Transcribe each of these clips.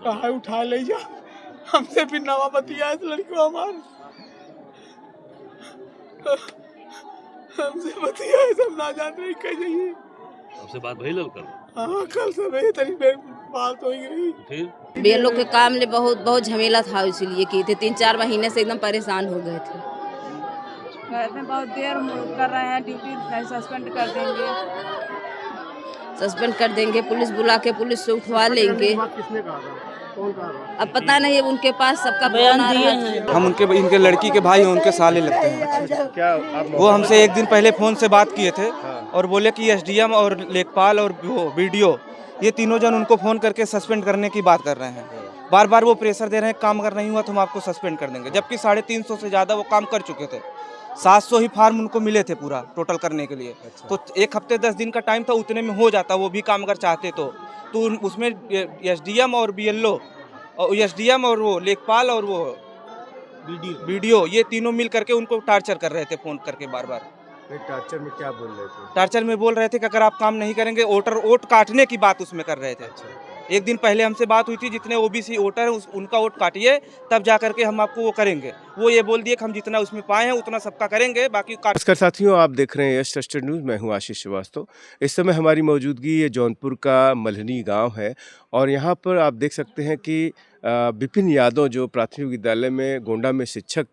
कहा उठा ले जा, हमसे भी नवा बतिया इस लड़की को हमारे हमसे बतिया है, सब ना जान रही कह जाइए। हमसे बात भई लड़का? हाँ कल से तरी देर बात हो गई। फिर बीएलओ के काम ले बहुत झमेला था, इसीलिए किए थे। 3-4 महीने से एकदम परेशान हो गए थे। कहते हैं बहुत देर कर रहे हैं, ड्यूटी नहीं सस्पेंड कर देंगे। सस्पेंड कर देंगे, पुलिस बुला के पुलिस से उठवा लेंगे। किसने कहा था? कौन कहा था? अब पता नहीं है, उनके पास सबका बयान दिए हैं। हम इनके लड़की के भाई हैं, उनके साले लगते हैं। क्या वो हमसे एक दिन पहले फोन से बात किए थे और बोले कि एसडीएम और लेखपाल और वो वीडियो ये तीनों जन उनको फोन करके सस्पेंड करने की बात कर रहे हैं। बार बार वो प्रेशर दे रहे हैं, काम अगर नहीं हुआ तो हम आपको सस्पेंड कर देंगे, जबकि 350 से ज़्यादा वो काम कर चुके थे। 700 ही फार्म उनको मिले थे पूरा टोटल करने के लिए। तो 1 हफ्ते 10 दिन का टाइम था, उतने में हो जाता वो भी काम अगर चाहते तो उसमें एसडीएम और बीएलओ और एसडीएम और वो लेखपाल और वो वीडियो ये तीनों मिल करके उनको टार्चर कर रहे थे फोन करके बार बार। टार्चर में क्या बोल रहे थे? टार्चर में बोल रहे थे कि अगर आप काम नहीं करेंगे, वोट काटने की बात उसमें कर रहे थे। एक दिन पहले हमसे बात हुई थी, जितने ओबीसी वोटर हैं उनका वोट काटिए, तब जा करके हम आपको वो करेंगे। वो ये बोल दिए कि हम जितना उसमें पाए हैं उतना सबका करेंगे, बाकी नमस्कार साथियों, आप देख रहे हैं यश ट्रस्टेड न्यूज़। मैं हूं आशीष श्रीवास्तव। इस समय हमारी मौजूदगी ये जौनपुर का मल्हनी गांव है और यहाँ पर आप देख सकते हैं कि विपिन यादव जो प्राथमिक विद्यालय में गोंडा में शिक्षक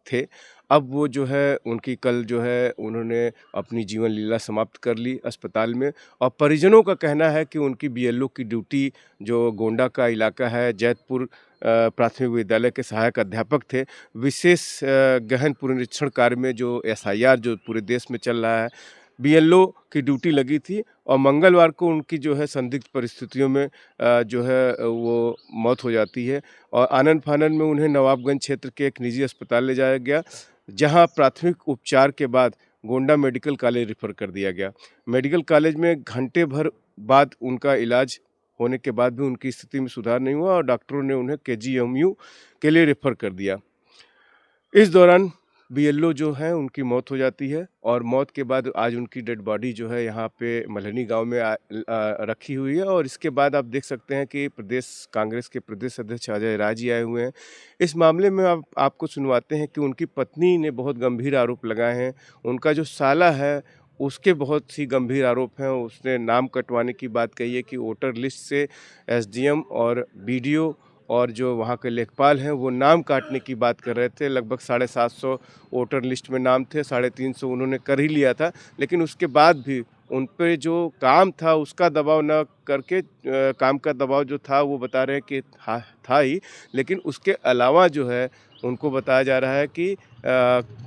थे, अब वो जो है उनकी कल जो है उन्होंने अपनी जीवन लीला समाप्त कर ली अस्पताल में। और परिजनों का कहना है कि उनकी बीएलओ की ड्यूटी जो गोंडा का इलाका है, जैतपुर प्राथमिक विद्यालय के सहायक अध्यापक थे, विशेष गहन पुनरीक्षण कार्य में जो एसआईआर जो पूरे देश में चल रहा है, बीएलओ की ड्यूटी लगी थी और मंगलवार को उनकी जो है संदिग्ध परिस्थितियों में जो है वो मौत हो जाती है और आनन फानन में उन्हें नवाबगंज क्षेत्र के एक निजी अस्पताल ले जाया गया, जहां प्राथमिक उपचार के बाद गोंडा मेडिकल कॉलेज रेफर कर दिया गया। मेडिकल कॉलेज में घंटे भर बाद उनका इलाज होने के बाद भी उनकी स्थिति में सुधार नहीं हुआ और डॉक्टरों ने उन्हें केजीएमयू के लिए रेफर कर दिया। इस दौरान बीएलओ जो है उनकी मौत हो जाती है और मौत के बाद आज उनकी डेड बॉडी जो है यहाँ पे मल्हनी गांव में रखी हुई है। और इसके बाद आप देख सकते हैं कि प्रदेश कांग्रेस के प्रदेश अध्यक्ष अजय राय जी आए हुए हैं। इस मामले में आपको सुनवाते हैं कि उनकी पत्नी ने बहुत गंभीर आरोप लगाए हैं, उनका जो साला है उसके बहुत ही गंभीर आरोप हैं। उसने नाम कटवाने की बात कही है कि वोटर लिस्ट से एसडीएम और बीडीओ और जो वहाँ के लेखपाल हैं वो नाम काटने की बात कर रहे थे। लगभग 750 वोटर लिस्ट में नाम थे, 350 उन्होंने कर ही लिया था, लेकिन उसके बाद भी उन पे जो काम था उसका दबाव न करके काम का दबाव जो था वो बता रहे हैं कि था ही, लेकिन उसके अलावा जो है उनको बताया जा रहा है कि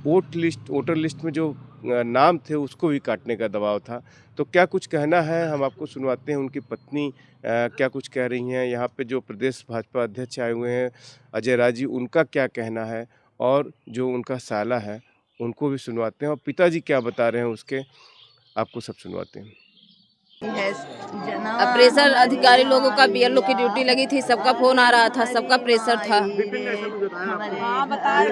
वोटर लिस्ट में जो नाम थे उसको भी काटने का दबाव था। तो क्या कुछ कहना है हम आपको सुनवाते हैं। उनकी पत्नी क्या कुछ कह रही हैं, यहाँ पे जो प्रदेश भाजपा अध्यक्ष आए हुए हैं अजय राय जी, उनका क्या कहना है और जो उनका साला है उनको भी सुनवाते हैं और पिताजी क्या बता रहे हैं उसके आपको सब सुनवाते हैं। प्रेशर अधिकारी लोगों का बीएलओ की ड्यूटी लगी थी, सबका फोन आ रहा था, सबका प्रेशर था।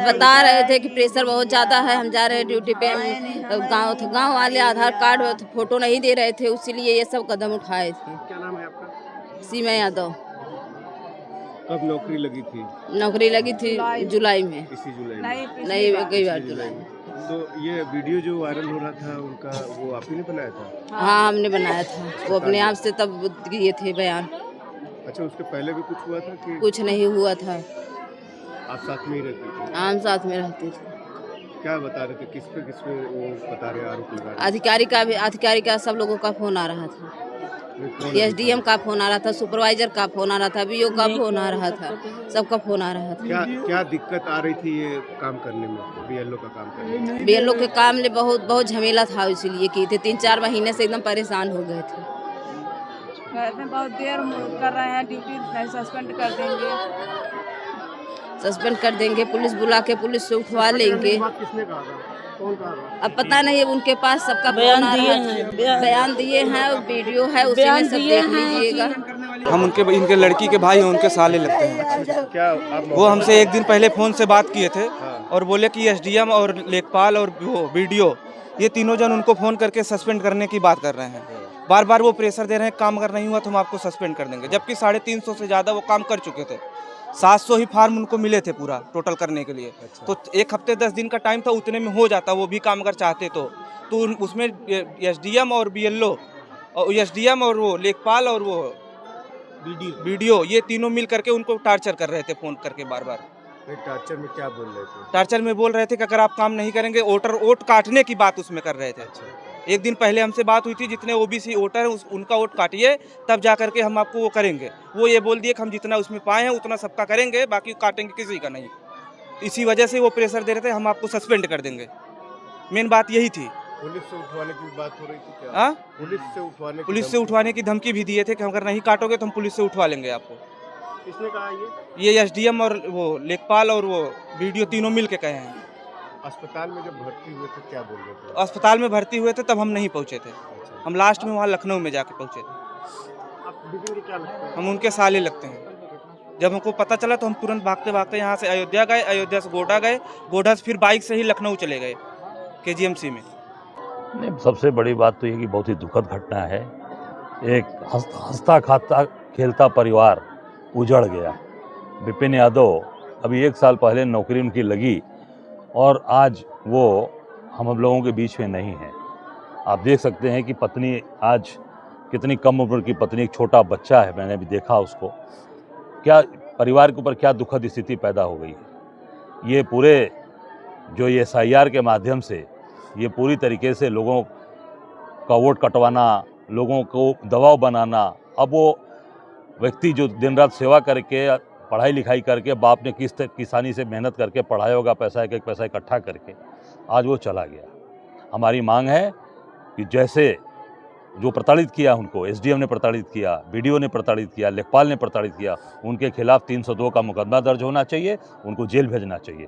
बता रहे थे कि प्रेशर बहुत ज़्यादा है, हम जा रहे हैं ड्यूटी पे। गांव वाले आधार कार्ड फोटो नहीं दे रहे थे, इसीलिए ये सब कदम उठाए थे। क्या नाम है आपका? सीमा यादव। कब नौकरी लगी थी? नौकरी लगी थी जुलाई में। इसी जुलाई में? नहीं, कई बार जुलाई में। तो ये वीडियो जो वायरल हो रहा था उनका, वो आप ही ने बनाया था? हाँ, हमने बनाया था, वो अपने आप से तब दिए थे बयान। अच्छा, उसके पहले भी कुछ हुआ था कि? कुछ नहीं हुआ था। आप साथ में ही रहते थे? हम साथ में रहते थे। क्या बता रहे थे, किस पे वो बता रहे आरोप लगा रहे? अधिकारी का सब लोगों का फोन आ रहा था। एसडीएम का फोन आ रहा था, सुपरवाइजर का फोन आ रहा था, बीओ का फोन आ रहा था, सबका फोन आ रहा था। क्या दिक्कत आ रही थी ये काम करने में, बीएलओ का काम करने में? बीएलओ के काम ले बहुत झमेला था, इसीलिए किए थे। 3-4 महीने से एकदम परेशान हो गए थे। कहते हैं बहुत देर कर रहे हैं, ड्यूटी नहीं सस्पेंड कर देंगे। सस्पेंड कर देंगे, पुलिस बुला के पुलिस से उठवा लेंगे। किसने कहा था? कौन कहा था? अब पता नहीं है, उनके पास सबका बयान दिए हैं, वीडियो है, उसी में सब देख लीजिएगा। हम इनके लड़की के भाई हैं, उनके साले लगते हैं। क्या वो हमसे एक दिन पहले फोन से बात किए थे और बोले कि एसडीएम और लेखपाल और वो वीडियो ये तीनों जन उनको फोन करके सस्पेंड करने की बात कर रहे हैं। बार बार वो प्रेशर दे रहे हैं काम अगर नहीं हुआ तो हम आपको सस्पेंड कर देंगे, जबकि 350 से ज़्यादा वो काम कर चुके थे। 700 ही फार्म उनको मिले थे पूरा टोटल करने के लिए। तो 1 हफ्ते 10 दिन का टाइम था, उतने में हो जाता वो भी काम अगर चाहते तो उसमें एसडीएम और बीएलओ और एसडीएम और वो लेखपाल और वो वीडियो ये तीनों मिल करके उनको टार्चर कर रहे थे फ़ोन करके बार बार। टार्चर में क्या बोल रहे थे? टार्चर में बोल रहे थे कि अगर आप काम नहीं करेंगे वोट काटने की बात उसमें कर रहे थे। एक दिन पहले हमसे बात हुई थी, जितने ओबीसी वोटर हैं उनका वोट काटिए तब जा करके हम आपको वो करेंगे। वो ये बोल दिए कि हम जितना उसमें पाए हैं उतना सबका करेंगे, बाकी काटेंगे किसी का नहीं। इसी वजह से वो प्रेशर दे रहे थे हम आपको सस्पेंड कर देंगे। मेन बात यही थी। पुलिस से उठवाने की बात हो रही थी क्या? हाँ, पुलिस से उठवाने की धमकी भी दिए थे कि अगर नहीं काटोगे तो हम पुलिस से उठवा लेंगे आपको। किसने कहा ये एसडीएम और वो लेखपाल और वो वीडियो तीनों मिल के कहे हैं। अस्पताल में जब भर्ती हुए थे क्या बोल रहे थे? अस्पताल में भर्ती हुए थे तब हम नहीं पहुंचे थे, हम लास्ट में वहाँ लखनऊ में जाके पहुंचे थे। आप विपिन क्या लगते हैं? हम उनके साले लगते हैं। जब हमको पता चला तो हम तुरंत भागते भागते यहाँ से अयोध्या गए, अयोध्या से गोड्डा गए, गोड्डा से फिर बाइक से ही लखनऊ चले गए केजीएमसी में। नहीं, सबसे बड़ी बात तो ये कि बहुत ही दुखद घटना है। एक हंसता खाता खेलता परिवार उजड़ गया। विपिन यादव अभी 1 साल पहले नौकरी उनकी लगी और आज वो हम लोगों के बीच में नहीं है। आप देख सकते हैं कि पत्नी आज कितनी कम उम्र की पत्नी, एक छोटा बच्चा है, मैंने भी देखा उसको। क्या परिवार के ऊपर क्या दुखद स्थिति पैदा हो गई है। ये पूरे जो ये SIR के माध्यम से ये पूरी तरीके से लोगों का वोट कटवाना, लोगों को दबाव बनाना। अब वो व्यक्ति जो दिन रात सेवा करके पढ़ाई लिखाई करके बाप ने किसानी से मेहनत करके पढ़ाया होगा, पैसा एक पैसा इकट्ठा करके, आज वो चला गया। हमारी मांग है कि जैसे जो प्रताड़ित किया उनको एसडीएम ने प्रताड़ित किया, बीडीओ ने प्रताड़ित किया, लेखपाल ने प्रताड़ित किया, उनके खिलाफ 302 का मुकदमा दर्ज होना चाहिए, उनको जेल भेजना चाहिए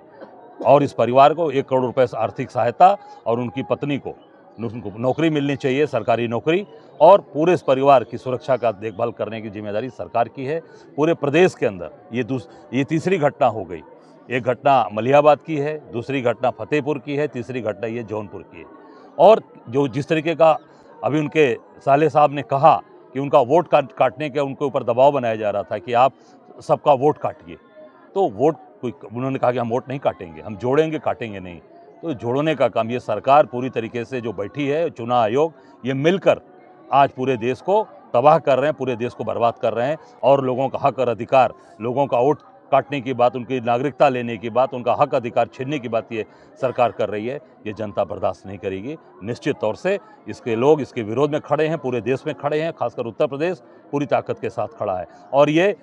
और इस परिवार को 1 करोड़ रुपए आर्थिक सहायता और उनकी पत्नी को नौकरी मिलनी चाहिए, सरकारी नौकरी। और पूरे इस परिवार की सुरक्षा का देखभाल करने की जिम्मेदारी सरकार की है। पूरे प्रदेश के अंदर ये तीसरी घटना हो गई। एक घटना मलिहाबाद की है, दूसरी घटना फतेहपुर की है, तीसरी घटना ये जौनपुर की है। और जो जिस तरीके का अभी उनके साले साहब ने कहा कि उनका वोट काटने के उनके ऊपर दबाव बनाया जा रहा था कि आप सबका वोट काटिए, तो वोट उन्होंने कहा कि हम वोट नहीं काटेंगे, हम जोड़ेंगे, काटेंगे नहीं। तो जोड़ने का काम ये सरकार पूरी तरीके से जो बैठी है, चुनाव आयोग, ये मिलकर आज पूरे देश को तबाह कर रहे हैं, पूरे देश को बर्बाद कर रहे हैं। और लोगों का हक और अधिकार, लोगों का वोट काटने की बात, उनकी नागरिकता लेने की बात, उनका हक अधिकार छीनने की बात ये सरकार कर रही है। ये जनता बर्दाश्त नहीं करेगी। निश्चित तौर से इसके लोग इसके विरोध में खड़े हैं, पूरे देश में खड़े हैं, खासकर उत्तर प्रदेश पूरी ताकत के साथ खड़ा है। और ये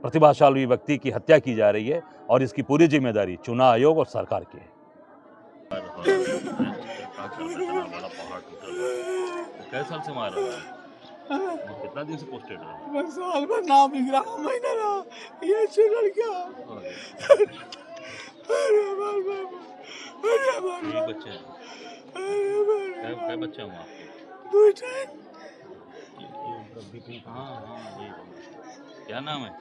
प्रतिभाशाली व्यक्ति की हत्या की जा रही है और इसकी पूरी जिम्मेदारी चुनाव आयोग और सरकार की है। कैसे साल से मार रहा है? कितना दिन से पोस्टेड रहा? मैं साल भर ना बिगड़ा, महीना रहा ये चल क्या। अरे ये बच्चे हैं, क्या बच्चे हैं आपके? 2 टाइम। हाँ, क्या नाम है?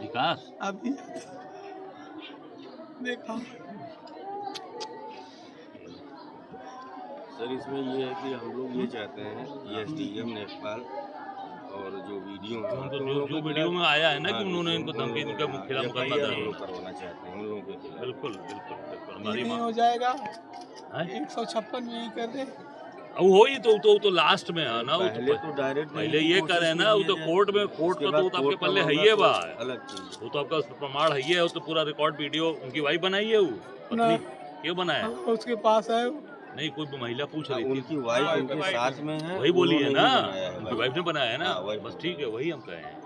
विकास। अभी देखा सर, इसमें ये है कि हम लोग ये चाहते हैं कि एसडीएम लेखपाल और जो वीडियो जो वीडियो में आया है ना कि उन्होंने इनको धमकी उनके खिलाफ मुकदमा दर्ज करवाना चाहते हैं उन लोगों के खिलाफ। बिल्कुल बिल्कुल हमारी नहीं मांग हो जाएगा। है। 156 में ही कर दे। अब हो ही तो लास्ट में है ना। पहले तो डायरेक्ट पहले ये करे ना, वो तो कोर्ट का तो आपके पल्ले है ही बा, अलग चीज। वो तो आपका प्रमाण है ही है, वो तो पूरा रिकॉर्ड वीडियो उनकी वाइफ बनाई है, वो पत्नी क्यों बनाया? उसके पास है नहीं, कोई महिला पूछ रही थी, उनकी वाइफ उनके साथ में है, वही बोली है ना, उनकी वाइफ ने बनाया है ना। हाँ, बस ठीक है, वही हम कहे हैं।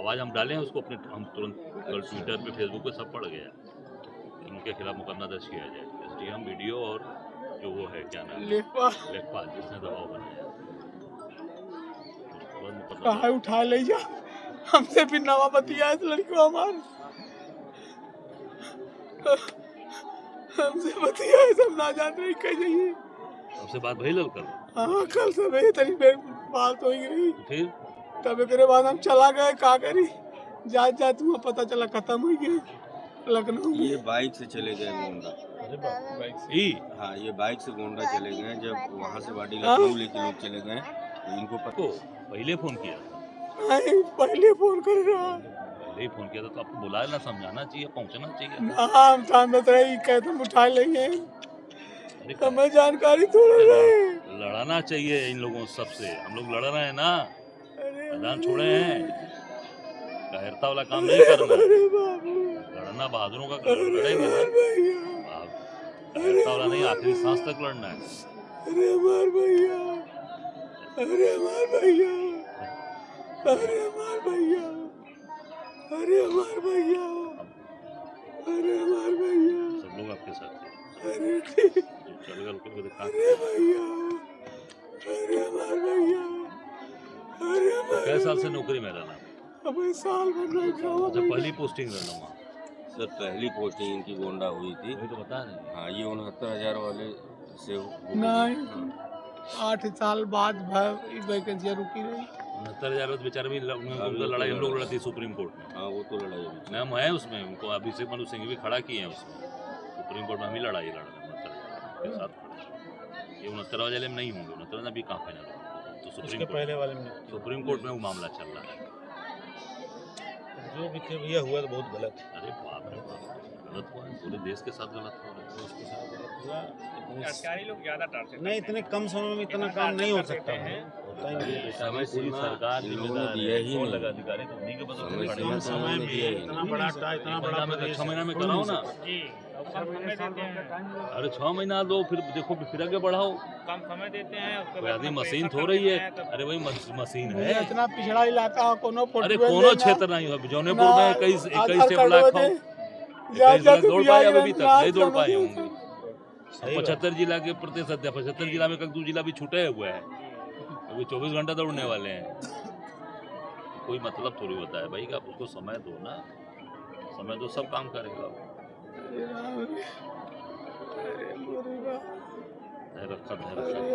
आवाज हम डाले हैं उसको अपने, हम तुरंत कल ट्विटर पे फेसबुक पे सब पड़ गया। उनके खिलाफ मुकदमा दर्ज किया जाए, एसडीएम वीडियो और जो वो है क्या नाम, लेखपाल जिसने दबाव बनाया। कहाँ उठा ले जा, हमसे भी नवा बतिया इस लड़की को हमारे हमसे बतिया है, सब ना जान रही कैसे ही। हमसे बात भई लल कल? हाँ, कल सब तरी फिर बात हो गई। फिर तब एक बाद हम चला गए, का करी जात हुआ, पता चला खत्म हो गया लखनऊ में। ये बाइक से चले गए मुंडा। ई हाँ, ये बाइक से गोंडा चले गए। जब वहाँ से वाडी लखनऊ लेके लोग चले गए तो इनको पता को पहले फोन किया नहीं पहले फोन कर रहा पहले ही फोन किया था तो आपको बुलाया ना, समझाना चाहिए, पहुंचना चाहिए। नाम थामत रही कहते हम उठा लेंगे अरे हमें जानकारी थोड़ा रहे। लड़ाना चाहिए इन लोगों सबसे, हम लोग लड़ रहे हैं ना, अरे मैदान छोड़े हैं, कायरता वाला काम नहीं करना, अरे बाबू लड़ना बहादुरों का लड़ेंगे ना, भैया कायरता वाला नहीं, आखिरी सांस तक लड़ना है। अरे हमार भैया अरे हमार भैया अरे हमार भैया अरे हमार भैया अरे हमार भैया सब लोग आपके साथ हैं। अरे ठीक जो चलेगा उनको दिखा। अरे भैया अरे हमार भैया अरे हमार कै साल से नौकरी में रहना? हमें साल भर नहीं अच्छा, खाओ पहली पोस्टिंग रहना वहाँ? सर पहली पोस्टिंग इनकी गोंडा हुई थी। वही तो बता रहे हैं। हाँ, ये 69,000 वाले से नहीं 8 साल बाद वैकेंसी रुकी रही। 69,000 बेचारे भी उनका लड़ाई हम लोग लड़ती सुप्रीम कोर्ट में। हाँ, वो तो लड़ाई हुई। नाम है उसमें, उनको अभिषेक मनु सिंह भी खड़ा किए हैं उसमें, सुप्रीम कोर्ट में हम ही लड़ाई लड़ रहे हैं 69,000 के साथ खड़े। ये 69 वाले में नहीं होंगे, 69 अभी कहाँ फाइनल होगा, तो सुप्रीम पहले वाले में, सुप्रीम कोर्ट में वो मामला चल रहा है। जो भी थे भैया हुआ तो बहुत गलत है। अरे बाप रे बाप, गलत हुआ है, पूरे देश के साथ गलत हो रहा है। देश के साथ गलत हुआ। सरकारी लोग ज्यादा टार्चर नहीं, इतने कम समय में इतना काम नहीं हो सकता है, होता ही नहीं है। समय पूरी सरकार इन लोगों ने जिम्मेदार दिया है, ही कौन नहीं। लगा अधिकारी तो उन्हीं के बदल समय में कम समय में दिया ही इतना नहीं। बड़ा इतना बड़ा में प्रदेश 6 महीना में है। कराओ ना। जी, कम समय देते हैं, अरे 6 महीना दो, फिर देखो फिर आगे बढ़ाओ। कम समय देते हैं, उसके कोई बाद आदमी में मशीन पैसा थो कम रही है, देते हैं, अरे वही मशीन मुझे है। इतना पिछड़ा इलाका हो कोनो अरे फोटो कोनो क्षेत्र नहीं हो, जौनपुर में 21 से ब्लॉक हो, 21 ब्लॉक दौड़ पाए अब अभी तक नहीं दौड़ पाए होंगे। 75 जिला के प्रतिशत है, 75 जिला में 2 जिला भी छूटे हुए हैं, अभी 24 घंटा दौड़ने वाले हैं। कोई मतलब थोड़ी होता है भाई, आप उसको समय दो ना, समय दो, सब काम करेगा। धैर्य रखा, धैर्य रखा।